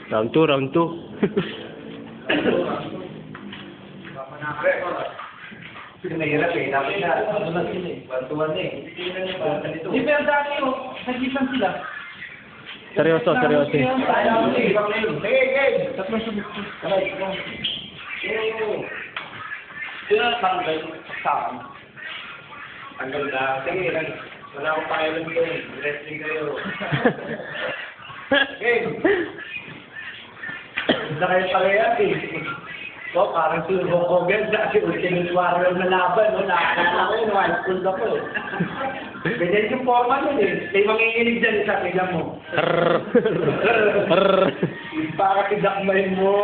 Round 2, round 2. Nahirap eh. Dapat na. Ano na sila eh. Bantuan na eh. Di ba yung dati oh, nag-isang sila. Seryoso, seryoso. Sige, game. Tatlong subok. Sino tanggal sa akin? Tanggal na. Sige, wala akong pakialam doon. Wrestling kayo. Game. Hindi kayo parehat eh. So, parang si Hulk Hogan dati Ultimate Warrior na laban, no? Nakakala ko yun, one school ako eh. Ganyan yung forma nun eh. Kaya manginginig dyan isa, tignan mo. Para kidakmay mo.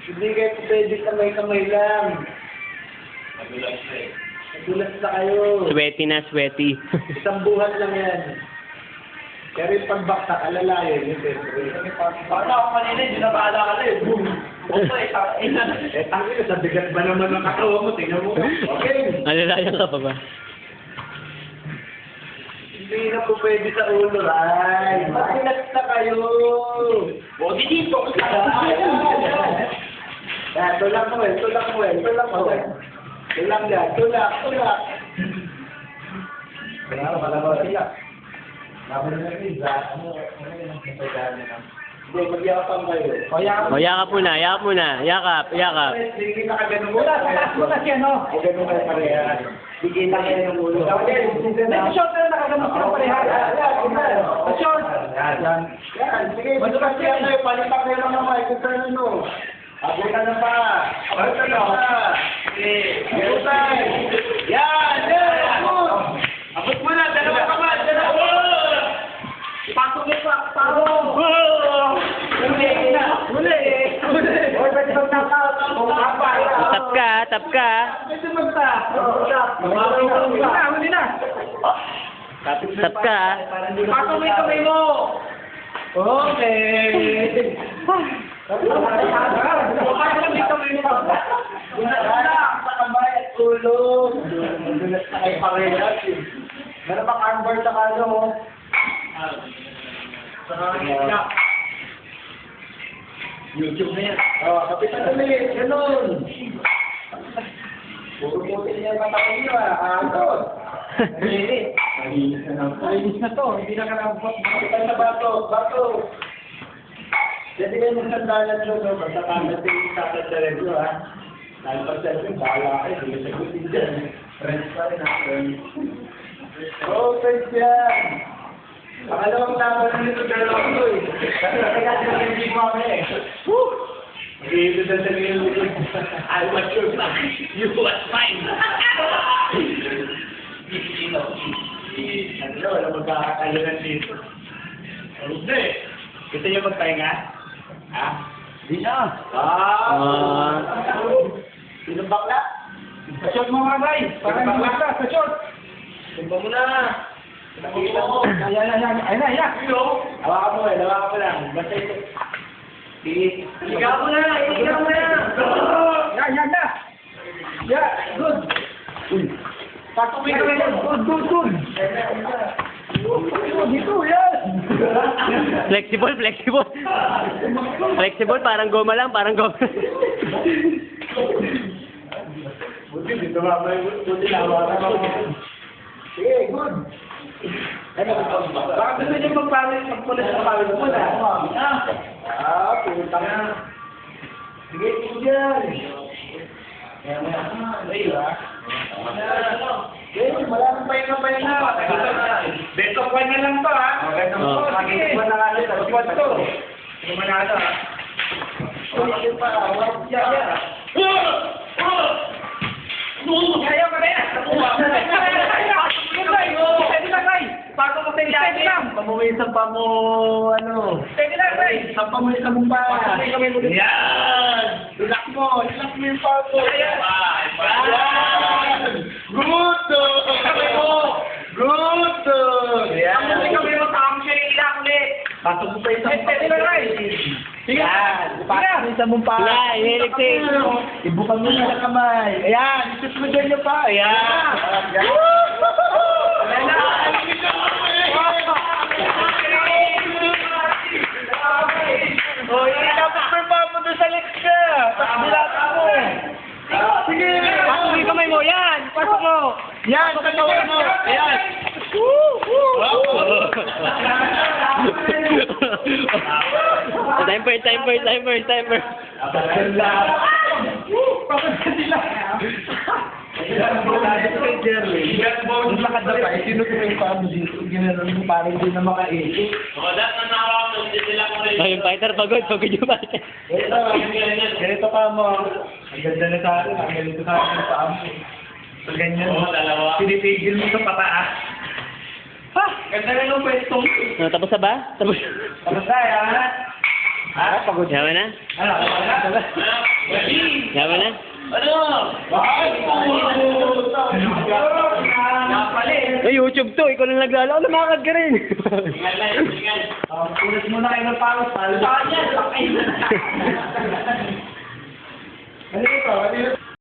Hindi kayo pwede kamay-kamay lang. Nagulat na eh. Nagulat na kayo. Sweaty na, sweaty. Isang buhat lang yan. Pero yung pagbaksak, alalayan yun. Paano ako kanina, hindi na paalala eh. Boom! Tangin, sa bigat ba naman ang katawa mo? Tingnan mo. Okay. Alalayan ka pa ba? Hindi na po pwede sa ulo, ay. Makilat na kayo. Body dito. Tulak mo eh, tulak mo eh, tulak mo eh. Tulak yan, tulak, tulak. Kaya pala ba sila? Laban na rin, ano yung pagkakaroon na? Hindi, magyakap kayo. O, yakap muna, yakap muna. Yakap, yakap. Hindi na ka ganun muna. Bukas yan oh. Ay, ganun kayo pareha. Bigyan lang kayo ng ulo. Nag-short na nakagamot sila pareha. Nag-short. Yan, sige, bukas yan na. Palipak kayo ng mga mic. Kung ano. Abutan na pa. Abutan na pa. Abutan. Yan, yan. Abot mo na. Dalawa ka ba? Dalawa. Pasok mo pa. Pasok. Huli. Huli. Huli. Hoy, pwede bang knockout? Tap ka, tap ka. Pwede magta. Huli na. Tap ka. Pasok mo yung kamay mo. Okay. Pasok mo yung kamay mo. Tulog. Dulas na kayo parehas. Meron bang armbar sa kano mo? YouTube na yan. Kapitan ulit. Ganun. Puro puti niya yung mata ko niyo Antos. Malinis na to. Hindi na kalabot. Kapitan sa bato. Bato. Jadi kayo ng sandalan nyo, no? Basta kagating sa sandalan nyo, ha? 9% bahala kayo. Hindi sa gutin dyan. Friends pa rin, ha? Oh, friends yan. Pangalawang laban nito, dalawang ko, eh. Kasi natin hindi mo kami, eh. Woo! Mag-iito na sa nilo. I was your son. You was mine. Ano, wala magkakakalunan dito. Ano na, eh. Gusto niyo magpahinga? Ha? Di na. Sinong bakla? Sa-short mo mga guys. Para hindi basta. Sa-short. Tumba mo na. Nakikita mo. Ayan. Hawakan mo eh. Hawakan mo lang. Basta ito. Ikaw mo na. Ikaw mo na. Yan na. Yeah, good. Pasok mo yun. Good. Dito, yan. Flexible, flexible. Flexible, parang goma lang, parang goma. Buti, dito nga ba yung buti na hawakan mo. Sige, good. Baka gusto niyo magpulis sa pawis mo na. Puta na. Sige, ito dyan. Wala nang pahinga. Best of one na lang to, ha? Best of one. Sige. Best of one to. Sige, manalo, ha? Sige pa. Ayaw ka rin. Pasok mo sa ilalim lang. Pamuwisan pa mo, ano? Pwede lang, guys. Sampa mo yung pa. Yan! Ilak mo yung pa mo. Yan! Good! Kamay mo! Good! Yan! Kamay mo, tama siya yung ilak ulit. Pasok mo pa yung Pwede lang, guys. Sige! Pasok mo yung pa. Wala, iniligtin. Ibukan mo na kamay. Ayan! Isus mo dyan yung pa. Ayan! Ayan na! Oh, Timer. Yung lakad na pa, sinuturo yung paa mo dito. Ginanon mo parang hindi na makaisip. Yung fighter, pagod yung fighter. Ganito pa mo. Ang ganda na sa akin. Ang ganito sa akin ang paa mo. So, ganyan. Pinitigil mo sa pataas. Ha! Ganda na yung pwestong. No, tapos na ba? Tapos. Tapos na, ha? Ha? Pagod. Yaman na? Ano? Yaman na? Ay, YouTube to. Ikaw lang naglalako. Lumakad ka rin. Ulit muna kayo ng pangos. Palo sa kanya. Ano ito?